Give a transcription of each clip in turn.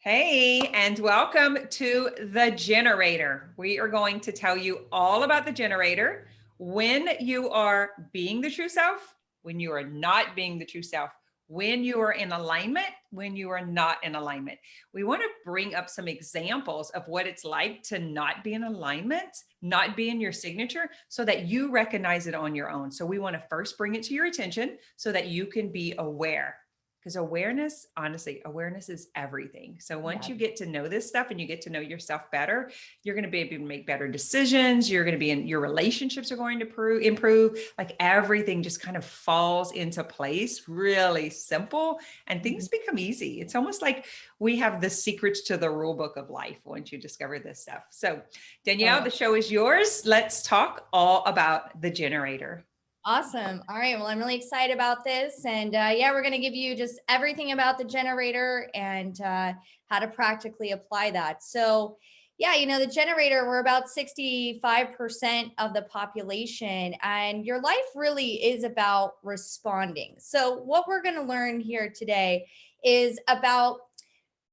Hey, and welcome to the generator. We are going to tell you all about the generator, when you are being the true self, when you are not being the true self, when you are in alignment, when you are not in alignment. We want to bring up some examples of what it's like to not be in alignment, not be in your signature, so that you recognize it on your own. So we want to first bring it to your attention so that you can be aware. Because awareness, honestly, awareness is everything. So once you get to know this stuff and you get to know yourself better, you're going to be able to make better decisions. You're going to be in your relationships are going to improve. Like everything just kind of falls into place, really simple, and things become easy. It's almost like we have the secrets to the rule book of life once you discover this stuff. So Danielle, the show is yours. Let's talk all about the generator. Awesome. All right. Well, I'm really excited about this. And yeah, we're going to give you just everything about the generator and how to practically apply that. So yeah, the generator, we're about 65% of the population, and your life really is about responding. So what we're going to learn here today is about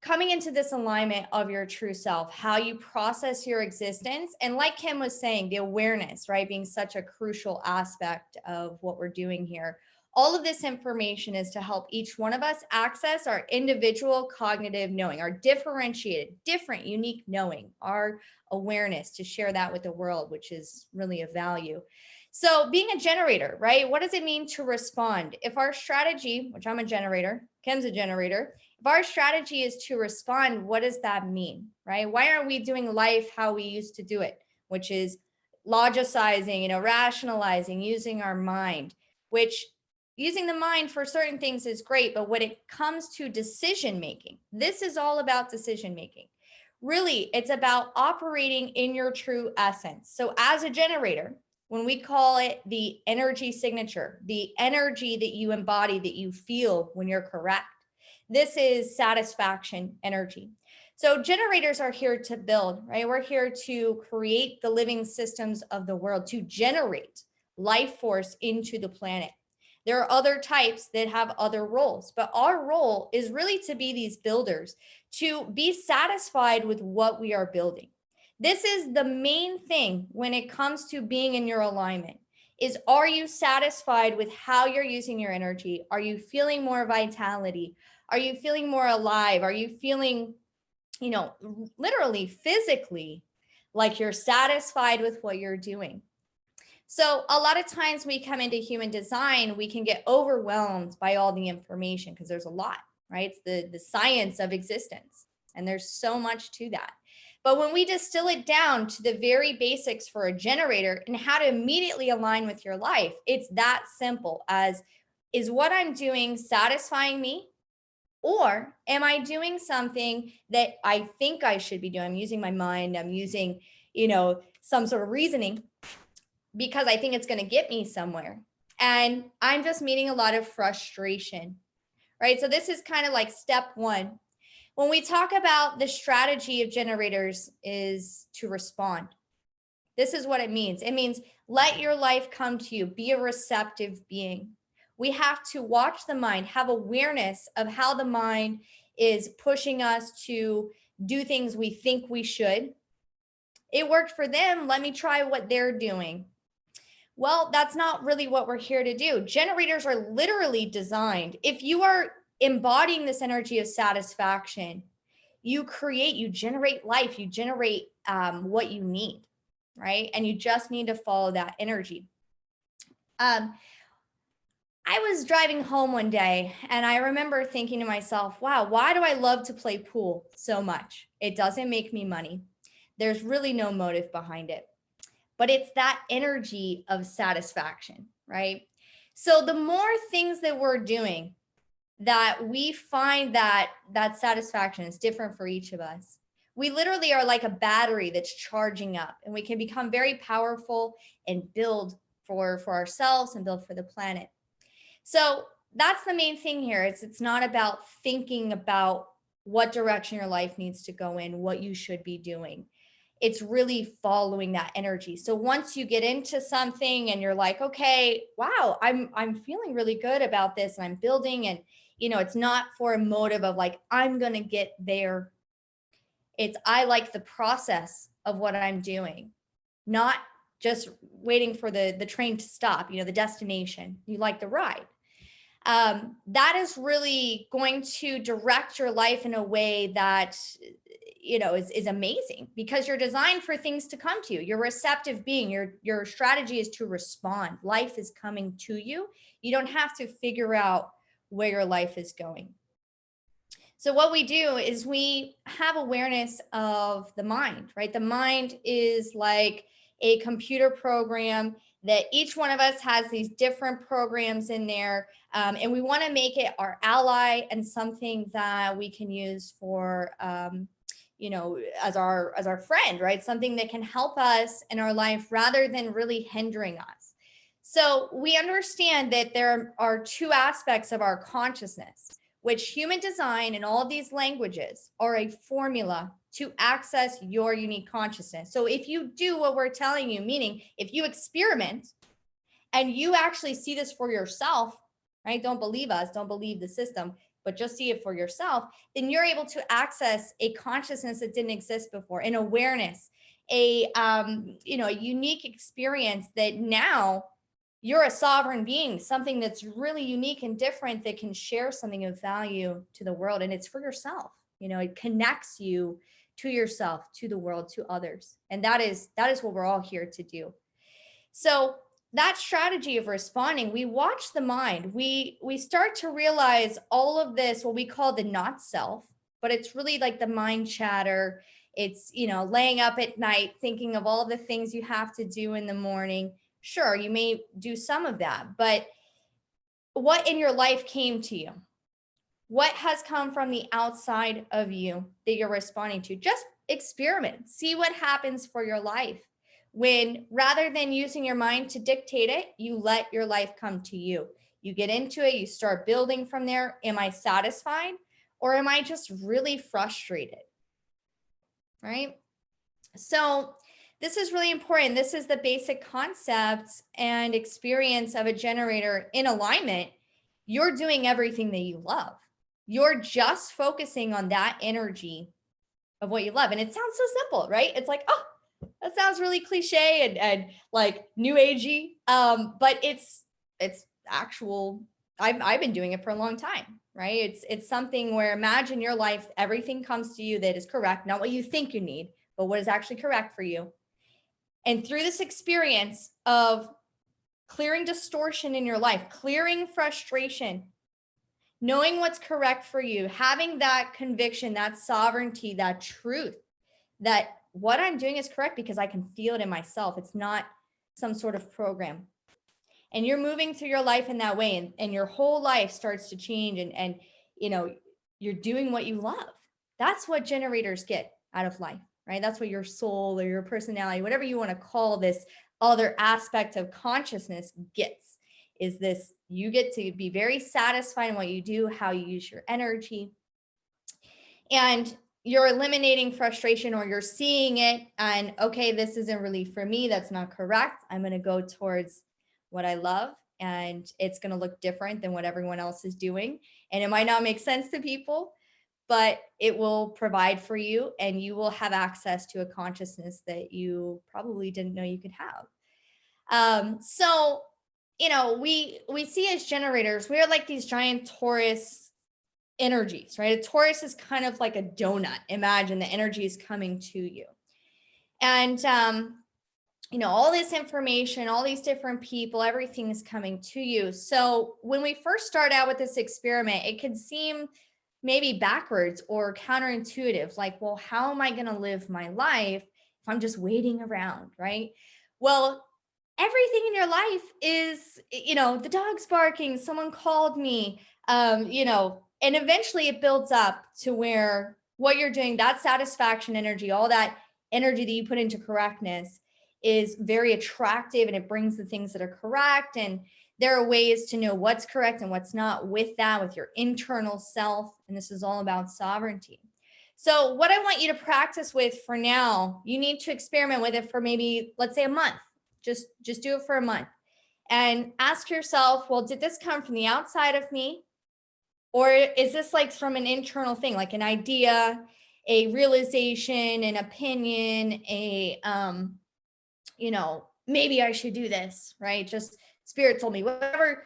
coming into this alignment of your true self, how you process your existence. And like Kim was saying, the awareness, right, being such a crucial aspect of what we're doing here. All of this information is to help each one of us access our individual cognitive knowing, our differentiated, different, unique knowing, our awareness, to share that with the world, which is really a value. So being a generator, right? What does it mean to respond? If our strategy, which I'm a generator, Kim's a generator, if our strategy is to respond, what does that mean, right? Why aren't we doing life how we used to do it, which is logicizing, rationalizing, using our mind, which using the mind for certain things is great. But when it comes to decision making, this is all about decision making. Really, it's about operating in your true essence. So as a generator, when we call it the energy signature, the energy that you embody, that you feel when you're correct, this is satisfaction energy. So generators are here to build, right? We're here to create the living systems of the world, to generate life force into the planet. There are other types that have other roles, but our role is really to be these builders, to be satisfied with what we are building. This is the main thing when it comes to being in your alignment. Is, are you satisfied with how you're using your energy? Are you feeling more vitality? Are you feeling more alive? Are you feeling, literally physically like you're satisfied with what you're doing? So a lot of times we come into human design, we can get overwhelmed by all the information because there's a lot, right? It's the science of existence, and there's so much to that. But when we distill it down to the very basics for a generator and how to immediately align with your life, it's that simple as, is what I'm doing satisfying me? Or am I doing something that I think I should be doing? I'm using my mind, I'm using, some sort of reasoning because I think it's going to get me somewhere. And I'm just meeting a lot of frustration, right? So this is kind of like step one. When we talk about the strategy of generators is to respond. This is what it means. It means let your life come to you, be a receptive being. We have to watch the mind, have awareness of how the mind is pushing us to do things we think we should. It worked for them. Let me try what they're doing. Well, that's not really what we're here to do. Generators are literally designed. If you are embodying this energy of satisfaction, you generate life, you generate what you need, right? And you just need to follow that energy. I was driving home one day and I remember thinking to myself, wow, why do I love to play pool so much? It doesn't make me money. There's really no motive behind it. But it's that energy of satisfaction, right? So the more things that we're doing that we find that satisfaction is different for each of us. We literally are like a battery that's charging up, and we can become very powerful and build for ourselves and build for the planet. So that's the main thing here. It's not about thinking about what direction your life needs to go in, what you should be doing. It's really following that energy. So once you get into something and you're like, okay, wow, I'm feeling really good about this and I'm building, and it's not for a motive of like, I'm going to get there It's I like the process of what I'm doing, not just waiting for the train to stop, the destination. You like the ride. That is really going to direct your life in a way that is amazing, because you're designed for things to come to you. You're a receptive being. Your strategy is to respond. Life is coming to you. You don't have to figure out where your life is going. So what we do is we have awareness of the mind, right? The mind is like a computer program that each one of us has these different programs in there. And we want to make it our ally and something that we can use for, as our friend, right? Something that can help us in our life rather than really hindering us. So we understand that there are two aspects of our consciousness, which human design and all of these languages are a formula to access your unique consciousness. So if you do what we're telling you, meaning if you experiment and you actually see this for yourself, right? Don't believe us, don't believe the system, but just see it for yourself, then you're able to access a consciousness that didn't exist before, an awareness, a unique experience that now you're a sovereign being, something that's really unique and different that can share something of value to the world. And it's for yourself. It connects you to yourself, to the world, to others. And that is what we're all here to do. So that strategy of responding, we watch the mind. We start to realize all of this, what we call the not self, but it's really like the mind chatter. It's, laying up at night, thinking of all the things you have to do in the morning. Sure, you may do some of that, but what in your life came to you? What has come from the outside of you that you're responding to? Just experiment, see what happens for your life. When rather than using your mind to dictate it, you let your life come to you. You get into it, you start building from there. Am I satisfied, or am I just really frustrated? Right? So this is really important. This is the basic concept and experience of a generator in alignment. You're doing everything that you love. You're just focusing on that energy of what you love. And it sounds so simple, right? It's like, oh, that sounds really cliche and like new agey. But it's actual. I've been doing it for a long time, right? It's something where imagine your life, everything comes to you that is correct, not what you think you need, but what is actually correct for you. And through this experience of clearing distortion in your life, clearing frustration, knowing what's correct for you, having that conviction, that sovereignty, that truth, that what I'm doing is correct because I can feel it in myself. It's not some sort of program. And you're moving through your life in that way, and your whole life starts to change, and you're doing what you love. That's what generators get out of life. Right? That's what your soul or your personality, whatever you want to call this other aspect of consciousness gets, is this, you get to be very satisfied in what you do, how you use your energy. And you're eliminating frustration, or you're seeing it and, okay, this isn't really for me. That's not correct. I'm going to go towards what I love, and it's going to look different than what everyone else is doing. And it might not make sense to people, but it will provide for you, and you will have access to a consciousness that you probably didn't know you could have. So, we see as generators, we are like these giant torus energies, right? A torus is kind of like a donut. Imagine the energy is coming to you. And, all this information, all these different people, everything is coming to you. So when we first start out with this experiment, it could seem maybe backwards or counterintuitive, like, well, how am I going to live my life if I'm just waiting around, right? Well, everything in your life is, the dog's barking, someone called me, and eventually it builds up to where what you're doing, that satisfaction energy, all that energy that you put into correctness is very attractive, and it brings the things that are correct. And there are ways to know what's correct and what's not with that, with your internal self. And this is all about sovereignty. So what I want you to practice with for now, you need to experiment with it for maybe, let's say, a month. Just do it for a month and ask yourself, well, did this come from the outside of me? Or is this like from an internal thing, like an idea? a realization, an opinion, maybe I should do this, right? Just spirit told me, whatever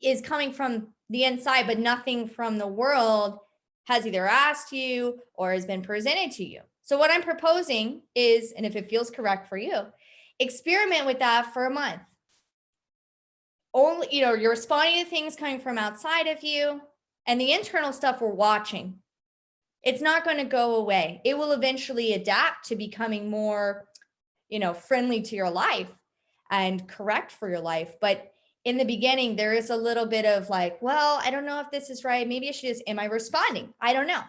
is coming from the inside, but nothing from the world has either asked you or has been presented to you. So what I'm proposing is, and if it feels correct for you, experiment with that for a month. Only, you're responding to things coming from outside of you, and the internal stuff we're watching. It's not going to go away. It will eventually adapt to becoming more, friendly to your life and correct for your life. But in the beginning, there is a little bit of like, well, I don't know if this is right. Maybe I should am I responding? I don't know.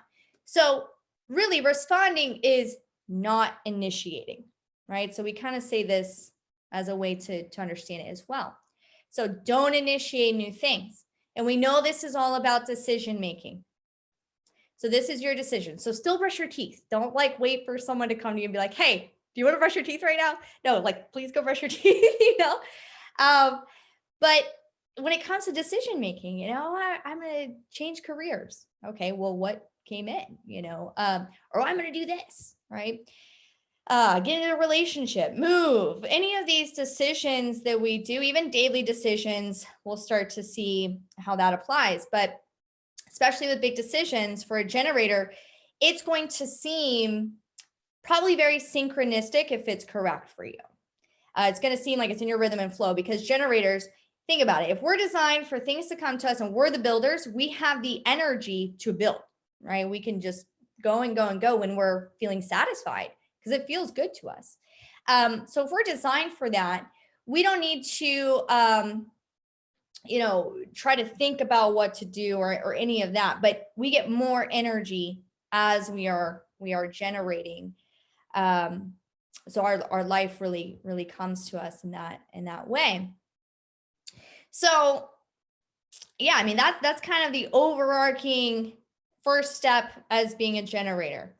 So really responding is not initiating, right? So we kind of say this as a way to understand it as well. So don't initiate new things. And we know this is all about decision making. So this is your decision. So still brush your teeth. Don't wait for someone to come to you and be like, hey, do you want to brush your teeth right now? No, please go brush your teeth, But when it comes to decision making, I'm going to change careers. Okay, well, what came in, or I'm going to do this, right? Get in a relationship, move, any of these decisions that we do, even daily decisions, we'll start to see how that applies. But especially with big decisions for a generator, it's going to seem probably very synchronistic if it's correct for you. It's going to seem like it's in your rhythm and flow, because generators, think about it. If we're designed for things to come to us and we're the builders, we have the energy to build, right? We can just go and go and go when we're feeling satisfied because it feels good to us. So if we're designed for that, we don't need to, try to think about what to do or any of that, but we get more energy as we are generating. So our life really, really comes to us in that way. So yeah, I mean, that's kind of the overarching first step as being a generator.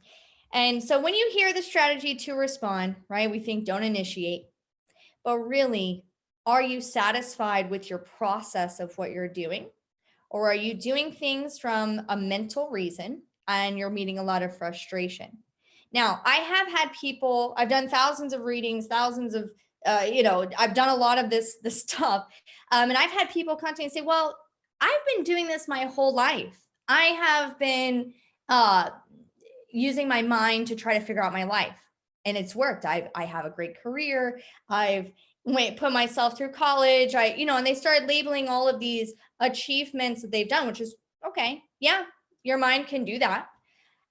And so when you hear the strategy to respond, right, we think don't initiate, but really, are you satisfied with your process of what you're doing? Or are you doing things from a mental reason and you're meeting a lot of frustration? Now, I have had people, I've done thousands of readings, thousands of, I've done a lot of this stuff. And I've had people come to me and say, well, I've been doing this my whole life. I have been using my mind to try to figure out my life. And it's worked. I have a great career. I've put myself through college. And they started labeling all of these achievements that they've done, which is okay. Yeah, your mind can do that.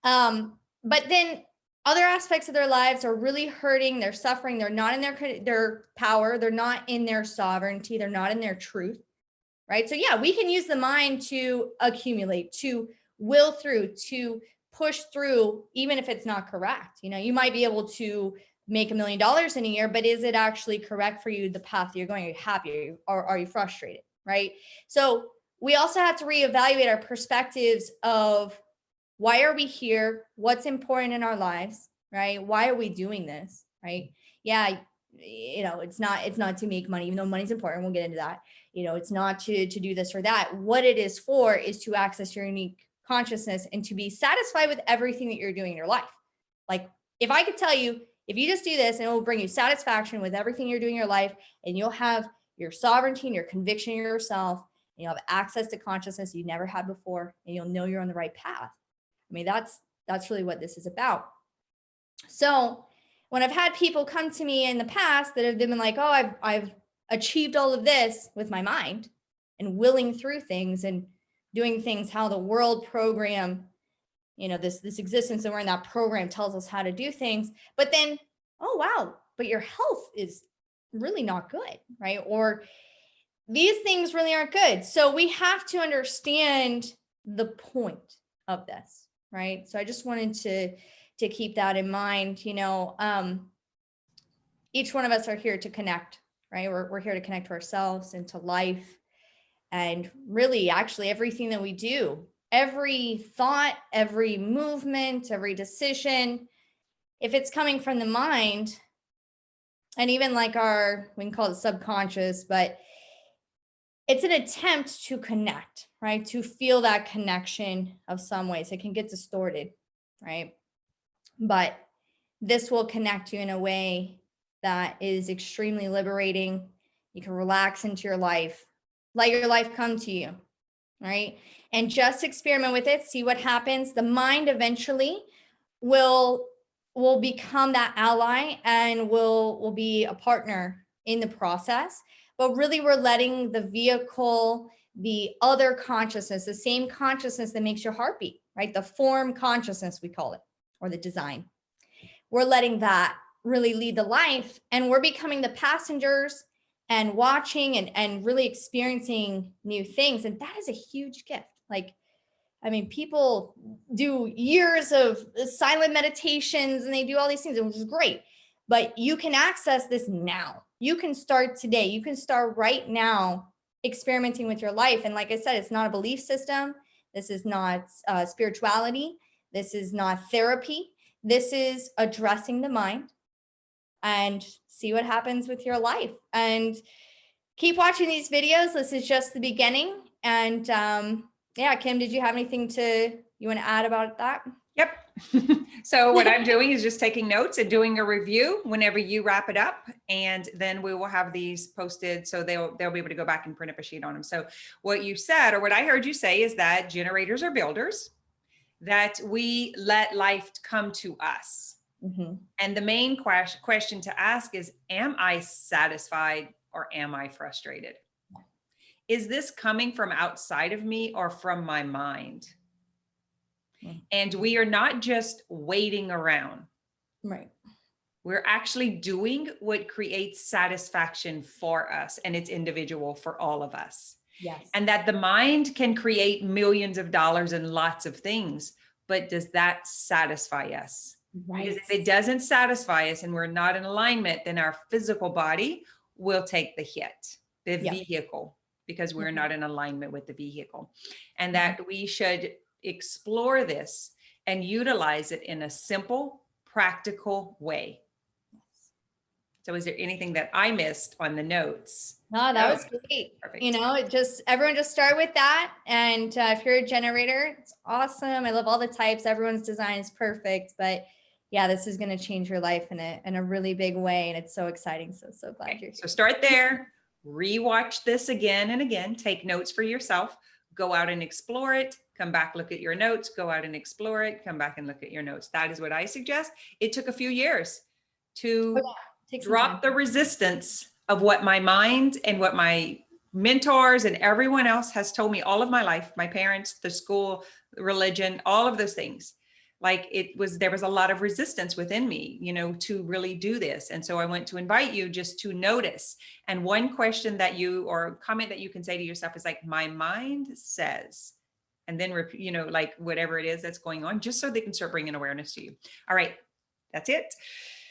But then other aspects of their lives are really hurting. They're suffering. They're not in their power. They're not in their sovereignty. They're not in their truth. Right. So yeah, we can use the mind to accumulate, to will through, to push through, even if it's not correct. You might be able to make $1 million in a year, but is it actually correct for you, the path that you're going? Are you happy or are you frustrated? Right. So we also have to reevaluate our perspectives of why are we here? What's important in our lives? Right. Why are we doing this? Right. Yeah. It's not to make money, even though money's important. We'll get into that. It's not to do this or that. What it is for is to access your unique consciousness and to be satisfied with everything that you're doing in your life. Like if I could tell you, if you just do this, and it will bring you satisfaction with everything you're doing in your life, and you'll have your sovereignty and your conviction in yourself, and you'll have access to consciousness you never had before, and you'll know you're on the right path. I mean, that's really what this is about. So when I've had people come to me in the past that have been like, oh, I've achieved all of this with my mind and willing through things and doing things how the world program, this existence, and we're in that program tells us how to do things. But then, oh, wow, but your health is really not good, right? Or these things really aren't good. So we have to understand the point of this, right? So I just wanted to keep that in mind. Each one of us are here to connect, right? We're here to connect to ourselves and to life. And really, actually, everything that we do, every thought, every movement, every decision, if it's coming from the mind, and even we can call it subconscious, but it's an attempt to connect, right? To feel that connection of some ways. It can get distorted, right? but this will connect you in a way that is extremely liberating. You can relax into your life, let your life come to you, right? And just experiment with it, see what happens. The mind eventually will become that ally and will be a partner in the process. But really, we're letting the vehicle, the other consciousness, the same consciousness that makes your heart beat, right? The form consciousness, we call it, or the design. We're letting that really lead the life, and we're becoming the passengers and watching and really experiencing new things. And that is a huge gift. Like, I mean, people do years of silent meditations and they do all these things, which is great, but you can access this now. You can start today. You can start right now experimenting with your life. And like I said, it's not a belief system. This is not spirituality. This is not therapy. This is addressing the mind and see what happens with your life. And keep watching these videos. This is just the beginning. And yeah, Kim, did you have anything you want to add about that? Yep. So what I'm doing is just taking notes and doing a review whenever you wrap it up. And then we will have these posted so they'll be able to go back and print up a sheet on them. So what you said, or what I heard you say, is that generators are builders, that we let life come to us. Mm-hmm. And the main question to ask is, am I satisfied or am I frustrated? Is this coming from outside of me or from my mind? And we are not just waiting around. Right. We're actually doing what creates satisfaction for us, and it's individual for all of us. Yes. And that the mind can create millions of dollars and lots of things, but does that satisfy us? Right. Because if it doesn't satisfy us and we're not in alignment, then our physical body will take the hit, the vehicle, because we're not in alignment with the vehicle. And that we should explore this and utilize it in a simple, practical way. So is there anything that I missed on the notes? No, that was great. Perfect. You know, everyone just start with that. And if you're a generator, it's awesome. I love all the types. Everyone's design is perfect. But yeah, this is going to change your life in a really big way. And it's so exciting. So glad you're here. So start there, rewatch this again and again, take notes for yourself, go out and explore it, come back, look at your notes, go out and explore it, come back and look at your notes. That is what I suggest. It took a few years to drop the resistance of what my mind and what my mentors and everyone else has told me all of my life, my parents, the school, religion, all of those things. Like there was a lot of resistance within me, you know, to really do this. And so I went to invite you just to notice. And one question or comment that you can say to yourself is like, my mind says, and then, you know, like whatever it is that's going on, just so they can start bringing awareness to you. All right, that's it.